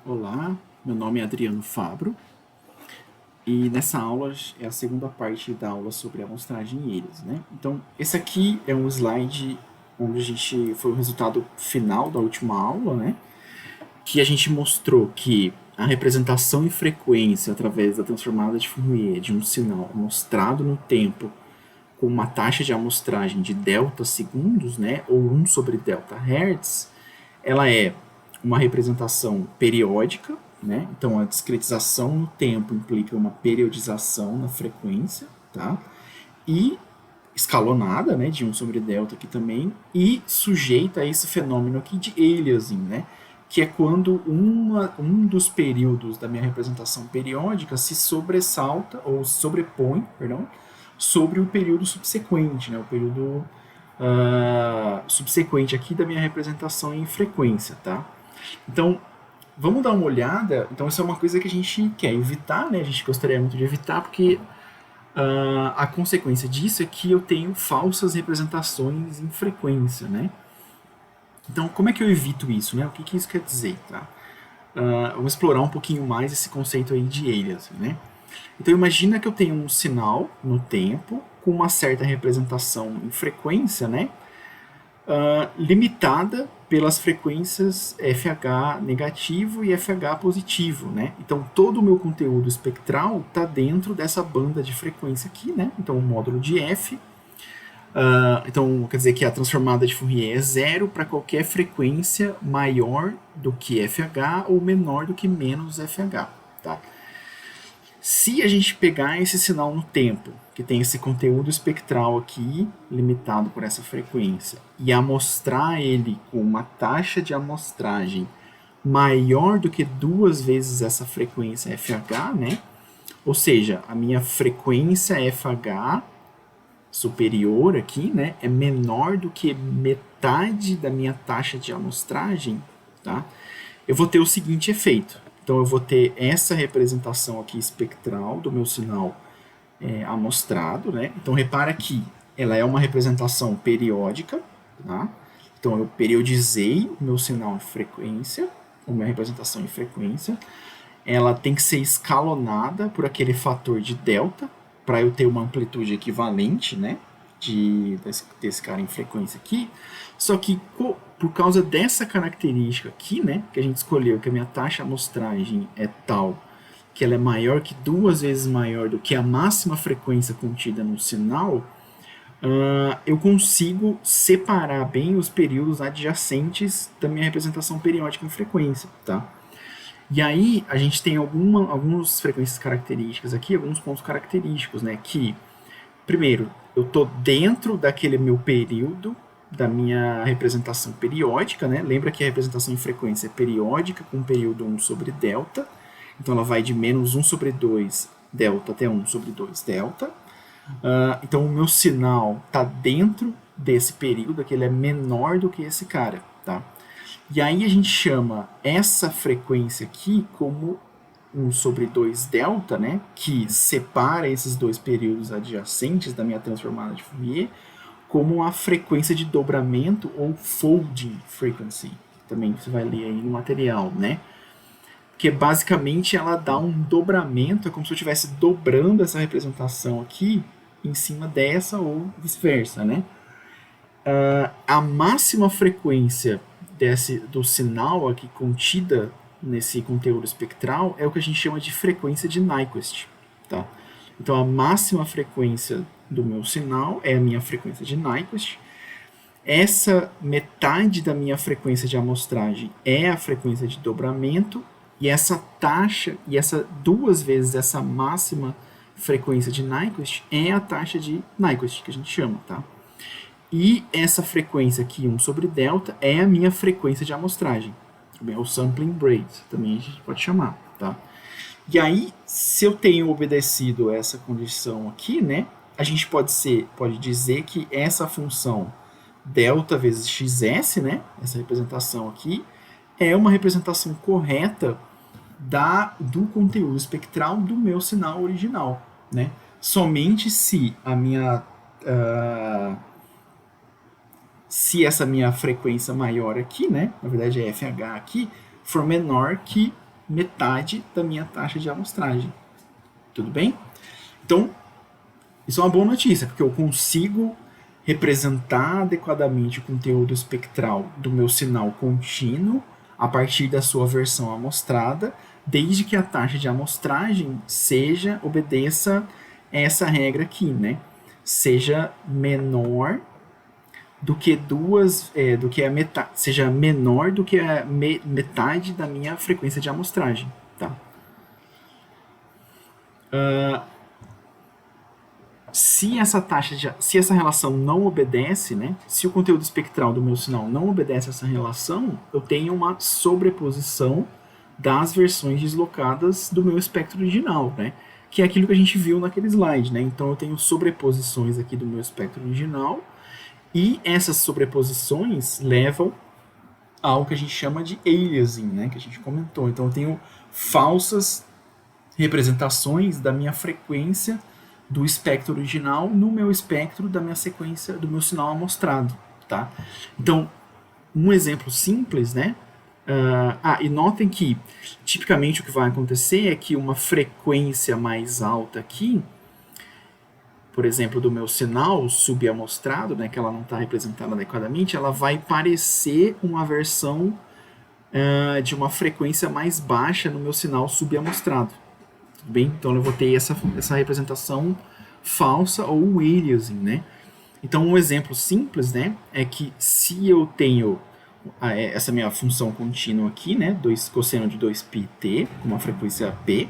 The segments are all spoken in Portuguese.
Olá, meu nome é Adriano Fabro e nessa aula é a segunda parte da aula sobre amostragem em ilhas, né? Então, esse aqui é um slide onde a gente foi o resultado final da última aula, né? Que a gente mostrou que a representação em frequência através da transformada de Fourier de um sinal mostrado no tempo com uma taxa de amostragem de delta segundos, né, ou 1 sobre delta hertz, ela é uma representação periódica, né? Então a discretização no tempo implica uma periodização na frequência, tá? E escalonada, né, de 1 sobre delta aqui também, e sujeita a esse fenômeno aqui de aliasing, né? Que é quando um dos períodos da minha representação periódica se sobressalta, ou sobrepõe, perdão, sobre o período subsequente, né? O período subsequente aqui da minha representação em frequência, tá? Então, vamos dar uma olhada. Então, isso é uma coisa que a gente quer evitar, né? A gente gostaria muito de evitar, porque a consequência disso é que eu tenho falsas representações em frequência, né? Então, como é que eu evito isso, né? O que isso quer dizer, tá? Vamos explorar um pouquinho mais esse conceito aí de aliasing, né? Então, imagina que eu tenho um sinal no tempo com uma certa representação em frequência, né? Limitada pelas frequências FH negativo e FH positivo, né? Então todo o meu conteúdo espectral está dentro dessa banda de frequência aqui, né? Então o módulo de F, então quer dizer que a transformada de Fourier é zero para qualquer frequência maior do que FH ou menor do que menos FH, tá? Se a gente pegar esse sinal no tempo, que tem esse conteúdo espectral aqui, limitado por essa frequência, e amostrar ele com uma taxa de amostragem maior do que 2 vezes essa frequência FH, né? Ou seja, a minha frequência FH superior aqui, né, é menor do que metade da minha taxa de amostragem, tá? Eu vou ter o seguinte efeito. Então eu vou ter essa representação aqui espectral do meu sinal amostrado, né? Então repara que ela é uma representação periódica, tá? Então eu periodizei o meu sinal em frequência, a minha representação em frequência. Ela tem que ser escalonada por aquele fator de delta para eu ter uma amplitude equivalente, né? Desse cara em frequência aqui. Só que por causa dessa característica aqui, né? Que a gente escolheu que a minha taxa de amostragem é tal que ela é maior que 2 vezes maior do que a máxima frequência contida no sinal, eu consigo separar bem os períodos adjacentes da minha representação periódica em frequência, tá? E aí a gente tem algumas frequências características aqui, alguns pontos característicos, né? Que, primeiro, eu estou dentro daquele meu período da minha representação periódica, né? Lembra que a representação em frequência é periódica com período 1 sobre delta. Então ela vai de menos 1 sobre 2 delta até 1 sobre 2 delta. Então o meu sinal está dentro desse período, que ele é menor do que esse cara, tá? E aí a gente chama essa frequência aqui como 1 sobre 2 delta, né? Que separa esses dois períodos adjacentes da minha transformada de Fourier, como a frequência de dobramento ou folding frequency. Também você vai ler aí no material, né? Que basicamente ela dá um dobramento, é como se eu estivesse dobrando essa representação aqui em cima dessa ou vice-versa, né? A máxima frequência do sinal aqui contida nesse conteúdo espectral é o que a gente chama de frequência de Nyquist, tá? Então a máxima frequência do meu sinal é a minha frequência de Nyquist. Essa metade da minha frequência de amostragem é a frequência de dobramento, e essa taxa, e essa 2 vezes essa máxima frequência de Nyquist é a taxa de Nyquist, que a gente chama, tá? E essa frequência aqui, 1 sobre delta, é a minha frequência de amostragem. É o sampling rate, também a gente pode chamar, tá? E aí, se eu tenho obedecido essa condição aqui, né, a gente pode dizer que essa função delta vezes xs, né, essa representação aqui, é uma representação correta do conteúdo espectral do meu sinal original, né? Somente se a minha se essa minha frequência maior aqui, né, na verdade é FH aqui, for menor que metade da minha taxa de amostragem. Tudo bem? Então, isso é uma boa notícia, porque eu consigo representar adequadamente o conteúdo espectral do meu sinal contínuo a partir da sua versão amostrada, desde que a taxa de amostragem obedeça essa regra aqui, né? Seja menor do que seja menor do que a metade da minha frequência de amostragem, tá? Se essa relação não obedece, né? Se o conteúdo espectral do meu sinal não obedece a essa relação, eu tenho uma sobreposição das versões deslocadas do meu espectro original, né? Que é aquilo que a gente viu naquele slide, né? Então eu tenho sobreposições aqui do meu espectro original e essas sobreposições levam a algo que a gente chama de aliasing, né? Que a gente comentou. Então eu tenho falsas representações da minha frequência do espectro original no meu espectro da minha sequência, do meu sinal amostrado, tá? Então, um exemplo simples, né? E notem que, tipicamente, o que vai acontecer é que uma frequência mais alta aqui, por exemplo, do meu sinal subamostrado, né, que ela não está representada adequadamente, ela vai parecer uma versão de uma frequência mais baixa no meu sinal subamostrado. Tudo bem? Então eu vou ter essa representação falsa ou um aliasing, né? Então um exemplo simples, né, é que se eu tenho essa minha função contínua aqui, né, cosseno de 2πt, com uma frequência p,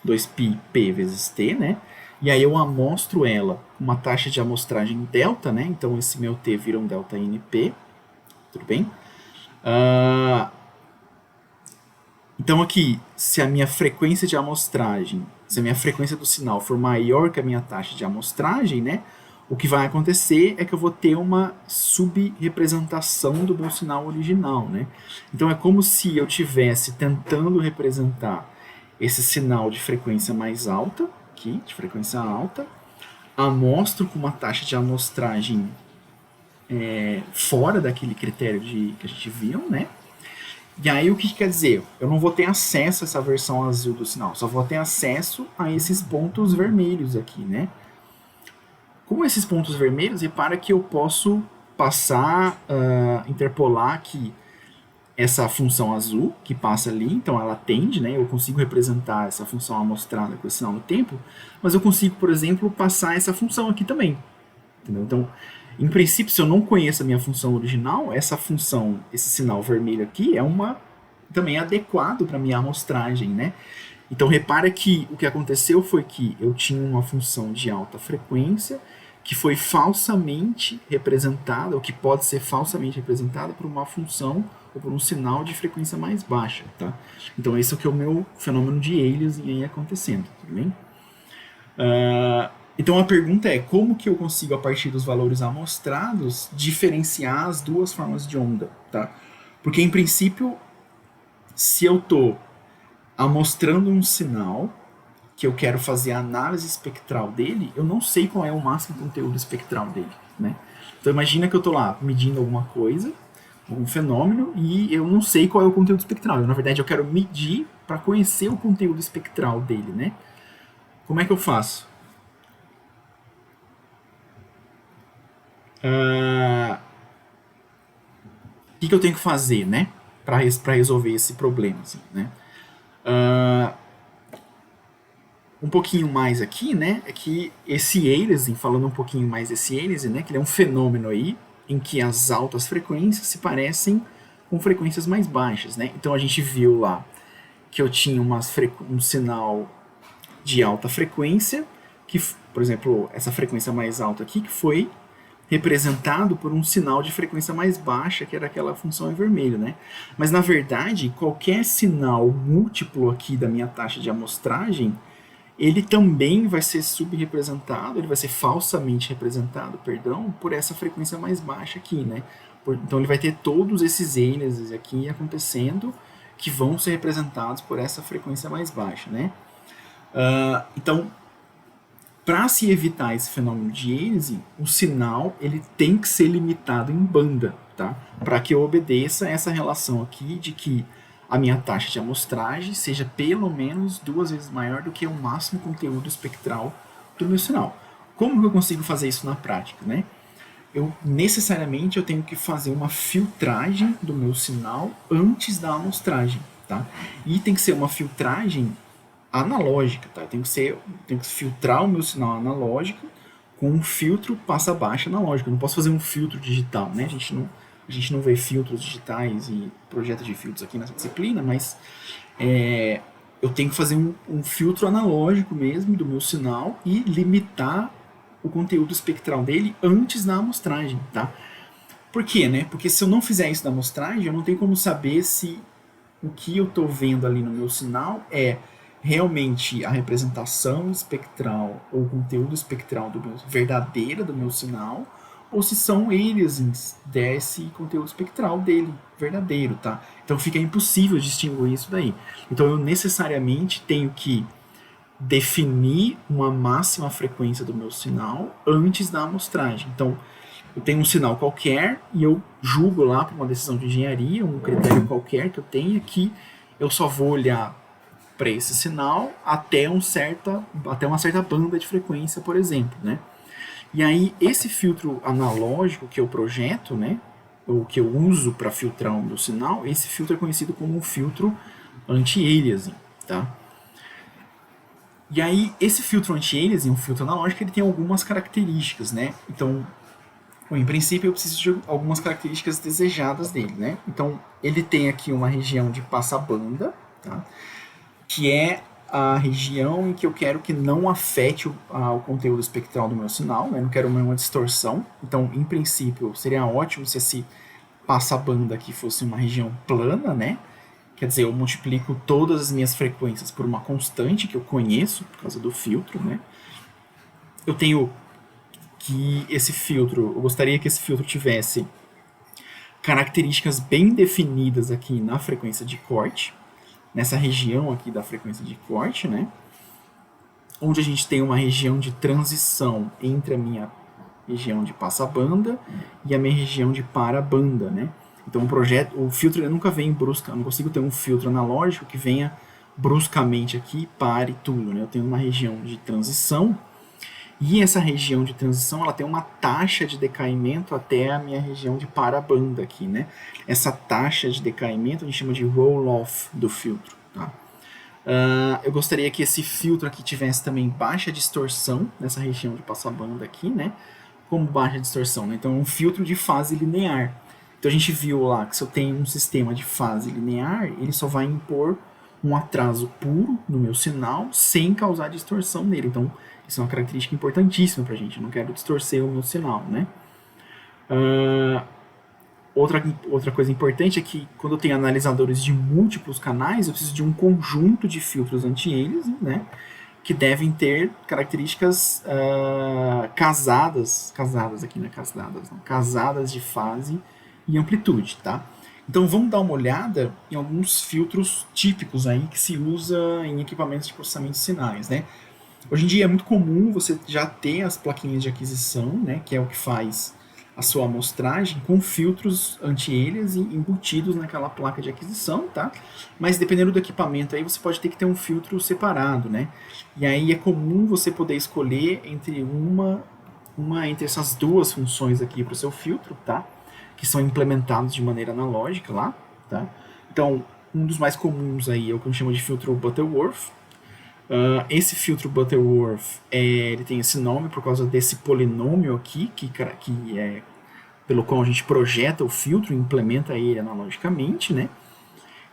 2πp vezes t, né, e aí eu amostro ela com uma taxa de amostragem delta, né, então esse meu t vira um delta np, tudo bem? Então aqui, se a minha frequência de amostragem, se a minha frequência do sinal for maior que a minha taxa de amostragem, né, o que vai acontecer é que eu vou ter uma subrepresentação do meu sinal original, né? Então é como se eu tivesse tentando representar esse sinal de frequência mais alta, aqui, de frequência alta, amostro com uma taxa de amostragem fora daquele critério que a gente viu, né? E aí o que quer dizer? Eu não vou ter acesso a essa versão azul do sinal, só vou ter acesso a esses pontos vermelhos aqui, né? Com esses pontos vermelhos, repara que eu posso passar, interpolar aqui essa função azul que passa ali, então ela tende, né? Eu consigo representar essa função amostrada com esse sinal no tempo, mas eu consigo, por exemplo, passar essa função aqui também. Entendeu? Então, em princípio, se eu não conheço a minha função original, essa função, esse sinal vermelho aqui, também adequado para a minha amostragem, né? Então, repara que o que aconteceu foi que eu tinha uma função de alta frequência que foi falsamente representada, ou que pode ser falsamente representada por uma função ou por um sinal de frequência mais baixa, tá? Então, esse é o que é o meu fenômeno de aliasing aí acontecendo, tudo bem? Então, a pergunta é, como que eu consigo, a partir dos valores amostrados, diferenciar as duas formas de onda, tá? Porque, em princípio, se eu estou amostrando um sinal que eu quero fazer a análise espectral dele, eu não sei qual é o máximo conteúdo espectral dele, né? Então imagina que eu estou lá medindo alguma coisa, algum fenômeno, e eu não sei qual é o conteúdo espectral. Na verdade, eu quero medir para conhecer o conteúdo espectral dele, né? Como é que eu faço? O que eu tenho que fazer, né? Para resolver esse problema, assim, né? Um pouquinho mais aqui, né, é que esse aliasing, falando um pouquinho mais desse aliasing, né, que ele é um fenômeno aí em que as altas frequências se parecem com frequências mais baixas, né? Então a gente viu lá que eu tinha um sinal de alta frequência, que, por exemplo, essa frequência mais alta aqui, que foi representado por um sinal de frequência mais baixa, que era aquela função em vermelho, né? Mas na verdade, qualquer sinal múltiplo aqui da minha taxa de amostragem, ele também vai ser subrepresentado, ele vai ser falsamente representado, perdão, por essa frequência mais baixa aqui, né? Então ele vai ter todos esses aliases aqui acontecendo que vão ser representados por essa frequência mais baixa, né? Então, para se evitar esse fenômeno de aliasing, o sinal ele tem que ser limitado em banda, tá? Para que eu obedeça essa relação aqui de que a minha taxa de amostragem seja pelo menos 2 vezes maior do que o máximo conteúdo espectral do meu sinal. Como que eu consigo fazer isso na prática, né? Necessariamente eu tenho que fazer uma filtragem do meu sinal antes da amostragem, tá? E tem que ser uma filtragem analógica, tá? Tenho que filtrar o meu sinal analógico com um filtro passa-baixa analógico. Eu não posso fazer um filtro digital, né? A gente não vê filtros digitais e projetos de filtros aqui nessa disciplina, mas eu tenho que fazer um filtro analógico mesmo do meu sinal e limitar o conteúdo espectral dele antes da amostragem, tá? Por quê, né? Porque se eu não fizer isso na amostragem, eu não tenho como saber se o que eu estou vendo ali no meu sinal é realmente a representação espectral ou o conteúdo espectral verdadeira do meu sinal, ou se são aliasings desse conteúdo espectral dele, verdadeiro, tá? Então fica impossível distinguir isso daí. Então eu necessariamente tenho que definir uma máxima frequência do meu sinal antes da amostragem. Então, eu tenho um sinal qualquer e eu julgo lá por uma decisão de engenharia, um critério qualquer que eu tenha, que eu só vou olhar para esse sinal até uma certa banda de frequência, por exemplo, né? E aí, esse filtro analógico que eu projeto, né, ou que eu uso para filtrar o meu sinal, esse filtro é conhecido como um filtro anti-aliasing, tá? E aí, esse filtro anti-aliasing, um filtro analógico, ele tem algumas características, né? Então, bom, em princípio, eu preciso de algumas características desejadas dele, né? Então, ele tem aqui uma região de passabanda, tá? Que é a região em que eu quero que não afete o conteúdo espectral do meu sinal, né? Não quero nenhuma distorção. Então, em princípio, seria ótimo se esse passabanda aqui fosse uma região plana, né? Quer dizer, eu multiplico todas as minhas frequências por uma constante que eu conheço por causa do filtro, né? Eu tenho que esse filtro, eu gostaria que esse filtro tivesse características bem definidas aqui na frequência de corte, nessa região aqui da frequência de corte, né? Onde a gente tem uma região de transição entre a minha região de passabanda e a minha região de parabanda, né? Então o filtro ele nunca vem brusca, eu não consigo ter um filtro analógico que venha bruscamente aqui e pare tudo, né? Eu tenho uma região de transição e essa região de transição ela tem uma taxa de decaimento até a minha região de parabanda aqui, né? Essa taxa de decaimento a gente chama de roll-off do filtro, tá? Eu gostaria que esse filtro aqui tivesse também baixa distorção nessa região de passabanda aqui, né? Como baixa distorção, né? Então é um filtro de fase linear. Então a gente viu lá que se eu tenho um sistema de fase linear, ele só vai impor um atraso puro no meu sinal sem causar distorção nele. Então isso é uma característica importantíssima para a gente. Eu não quero distorcer o meu sinal, né? Outra coisa importante é que quando eu tenho analisadores de múltiplos canais, eu preciso de um conjunto de filtros anti-aliasing, né? Que devem ter características casadas aqui, né? Casadas de fase e amplitude, tá? Então vamos dar uma olhada em alguns filtros típicos aí que se usa em equipamentos de processamento de sinais, né? Hoje em dia é muito comum você já ter as plaquinhas de aquisição, né? Que é o que faz a sua amostragem com filtros anti-aliasing embutidos naquela placa de aquisição, tá? Mas dependendo do equipamento aí, você pode ter que ter um filtro separado, né? E aí é comum você poder escolher entre entre essas duas funções aqui para o seu filtro, tá? Que são implementados de maneira analógica lá, tá? Então, um dos mais comuns aí é o que a gente chama de filtro Butterworth. Esse filtro Butterworth, ele tem esse nome por causa desse polinômio aqui, que é pelo qual a gente projeta o filtro e implementa ele analogicamente, né?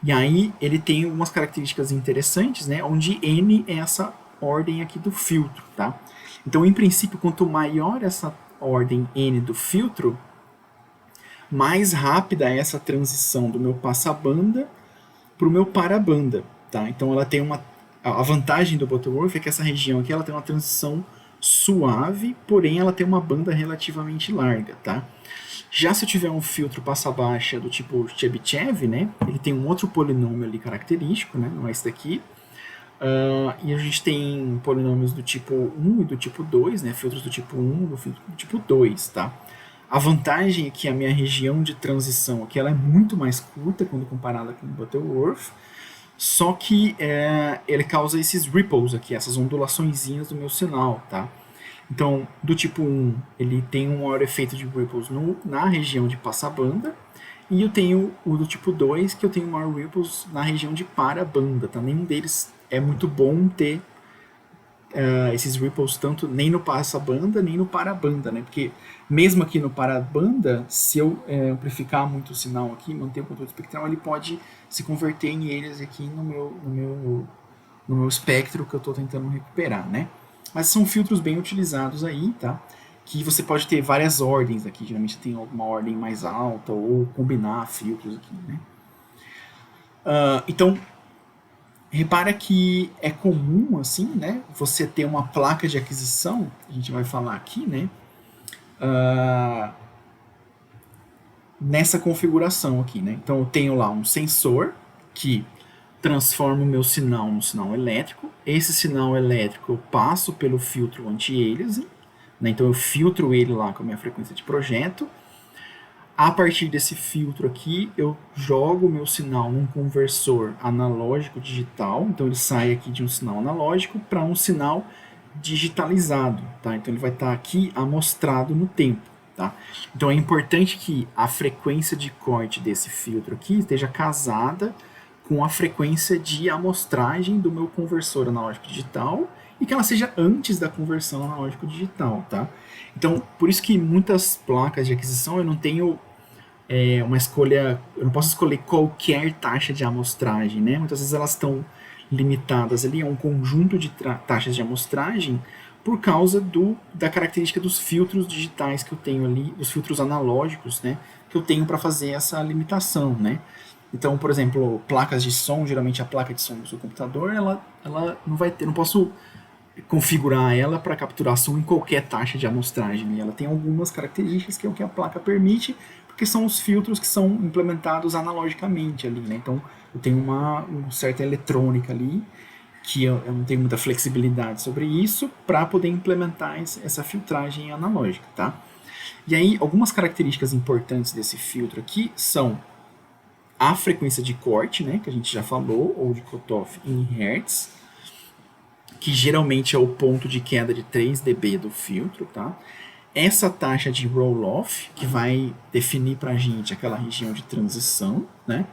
E aí ele tem umas características interessantes, né? Onde n é essa ordem aqui do filtro, tá? Então, em princípio, quanto maior essa ordem n do filtro, mais rápida é essa transição do meu passabanda para o meu parabanda, tá? Então ela tem a vantagem do Butterworth é que essa região aqui ela tem uma transição suave, porém ela tem uma banda relativamente larga, tá? Já se eu tiver um filtro passa-baixa do tipo Chebyshev, né? Ele tem um outro polinômio ali característico, né? Não é esse daqui. E a gente tem polinômios do tipo 1 e do tipo 2, né? Filtros do tipo 1 e do filtro do tipo 2, tá? A vantagem é que a minha região de transição aqui ela é muito mais curta quando comparada com o Butterworth, só que ele causa esses ripples aqui, essas ondulaçõezinhas do meu sinal, tá? Então, do tipo 1, ele tem um maior efeito de ripples na região de passabanda, e eu tenho o do tipo 2, que eu tenho maior ripples na região de parabanda, tá? Nenhum deles é muito bom ter esses ripples tanto nem no passabanda nem no parabanda, né? Porque mesmo aqui no parabanda, se eu amplificar muito o sinal aqui, manter o controle espectral, ele pode se converter em eles aqui no meu espectro que eu estou tentando recuperar, né? Mas são filtros bem utilizados aí, tá? Que você pode ter várias ordens aqui, geralmente tem alguma ordem mais alta ou combinar filtros aqui, né? Então, repara que é comum, assim, né? Você ter uma placa de aquisição, a gente vai falar aqui, né? Nessa configuração aqui, né? Então eu tenho lá um sensor que transforma o meu sinal num sinal elétrico. Esse sinal elétrico eu passo pelo filtro anti-aliasing, né? Então eu filtro ele lá com a minha frequência de projeto. A partir desse filtro aqui, eu jogo o meu sinal num conversor analógico digital. Então ele sai aqui de um sinal analógico para um sinal digitalizado, tá? Então ele vai estar aqui amostrado no tempo, tá? Então é importante que a frequência de corte desse filtro aqui esteja casada com a frequência de amostragem do meu conversor analógico digital e que ela seja antes da conversão analógico digital, tá? Então, por isso que muitas placas de aquisição eu não tenho uma escolha, eu não posso escolher qualquer taxa de amostragem, né? Muitas vezes elas estão limitadas ali a um conjunto de taxas de amostragem por causa da característica dos filtros digitais que eu tenho ali, dos filtros analógicos, né? Que eu tenho para fazer essa limitação, né? Então, por exemplo, placas de som, geralmente a placa de som do seu computador, ela não vai ter, não posso configurar ela para capturar som em qualquer taxa de amostragem. Ela tem algumas características que é o que a placa permite, porque são os filtros que são implementados analogicamente ali, né? Então, eu tenho uma certa eletrônica ali, que eu não tenho muita flexibilidade sobre isso, para poder implementar essa filtragem analógica, tá? E aí, algumas características importantes desse filtro aqui são a frequência de corte, né, que a gente já falou, ou de cutoff em Hertz, que geralmente é o ponto de queda de 3 dB do filtro, tá? Essa taxa de roll-off, que vai definir para a gente aquela região de transição, né?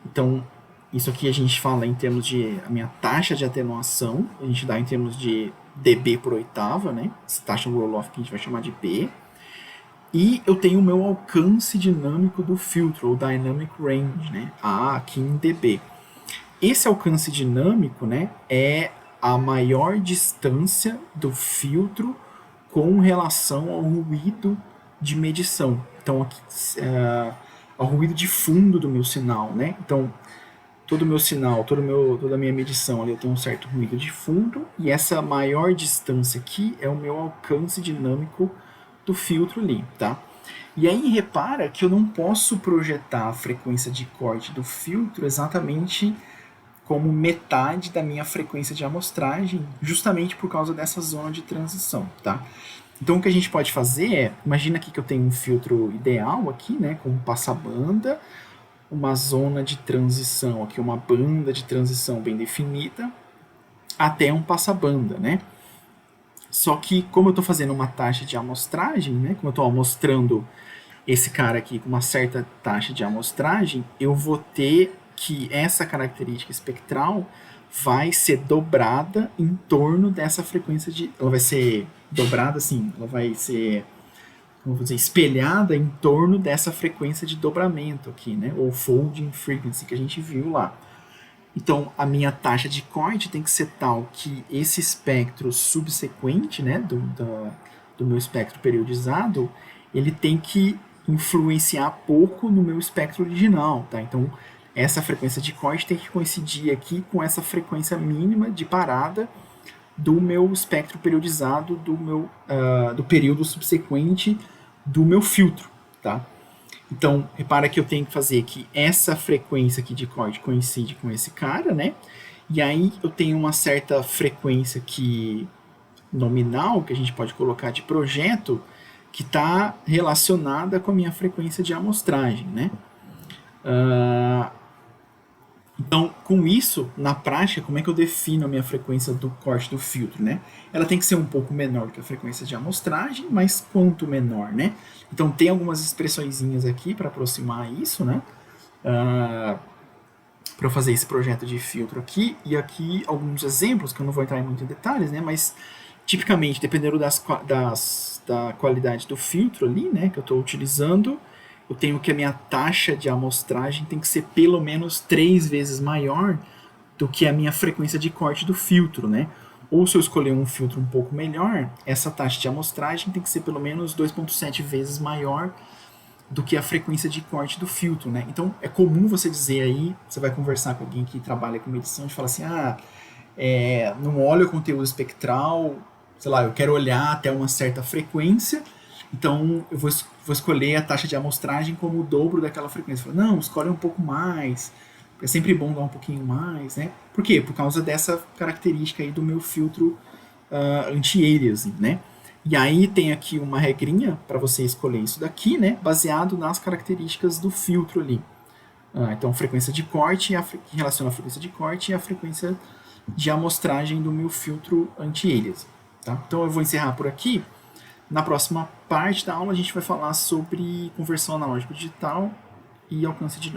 Então, isso aqui a gente fala em termos de a minha taxa de atenuação, a gente dá em termos de dB por oitava, né? Essa taxa roll-off que a gente vai chamar de B. E eu tenho o meu alcance dinâmico do filtro, ou dynamic range, né? A aqui em dB. Esse alcance dinâmico, né, é a maior distância do filtro com relação ao ruído de medição. Então, aqui, ao ruído de fundo do meu sinal, né? Então, todo o meu sinal, toda a minha medição ali, eu tenho um certo ruído de fundo, e essa maior distância aqui é o meu alcance dinâmico do filtro ali, tá? E aí repara que eu não posso projetar a frequência de corte do filtro exatamente como metade da minha frequência de amostragem, justamente por causa dessa zona de transição, tá? Então o que a gente pode fazer é, imagina aqui que eu tenho um filtro ideal aqui, né, com passabanda, uma zona de transição aqui, uma banda de transição bem definida, até um passabanda, né? Só que como eu estou fazendo uma taxa de amostragem, né, como eu estou amostrando esse cara aqui com uma certa taxa de amostragem, eu vou ter que essa característica espectral vai ser dobrada em torno dessa frequência de... Ela vai ser dobrada assim, ela vai ser, como vou dizer, espelhada em torno dessa frequência de dobramento aqui, né? Ou folding frequency que a gente viu lá. Então, a minha taxa de corte tem que ser tal que esse espectro subsequente, né, do meu espectro periodizado, ele tem que influenciar pouco no meu espectro original, tá? Então, essa frequência de corte tem que coincidir aqui com essa frequência mínima de parada do meu espectro periodizado do período subsequente do meu filtro, tá? Então, repara que eu tenho que fazer que essa frequência aqui de corte coincide com esse cara, né? E aí eu tenho uma certa frequência aqui nominal, que a gente pode colocar de projeto, que está relacionada com a minha frequência de amostragem, né? Então, com isso, na prática, como é que eu defino a minha frequência do corte do filtro, né? Ela tem que ser um pouco menor que a frequência de amostragem, mas quanto menor, né? Então, tem algumas expressõezinhas aqui para aproximar isso, né? Para fazer esse projeto de filtro aqui, e aqui alguns exemplos, que eu não vou entrar em muito detalhes, né? Mas, tipicamente, dependendo da qualidade do filtro ali, né? Que eu estou utilizando, eu tenho que a minha taxa de amostragem tem que ser pelo menos 3 vezes maior do que a minha frequência de corte do filtro, né? Ou se eu escolher um filtro um pouco melhor, essa taxa de amostragem tem que ser pelo menos 2,7 vezes maior do que a frequência de corte do filtro, né? Então é comum você dizer aí, você vai conversar com alguém que trabalha com medição, de falar assim, não olha o conteúdo espectral, sei lá, eu quero olhar até uma certa frequência, então eu vou escolher a taxa de amostragem como o dobro daquela frequência. Falo, não, escolhe um pouco mais, é sempre bom dar um pouquinho mais, né? Por quê? Por causa dessa característica aí do meu filtro anti-aliasing, né? E aí tem aqui uma regrinha para você escolher isso daqui, né? Baseado nas características do filtro ali. Então, frequência de corte, que relaciona a frequência de corte e a frequência de amostragem do meu filtro anti-aliasing. Tá? Então, eu vou encerrar por aqui. Na próxima parte da aula, a gente vai falar sobre conversão analógico digital e alcance de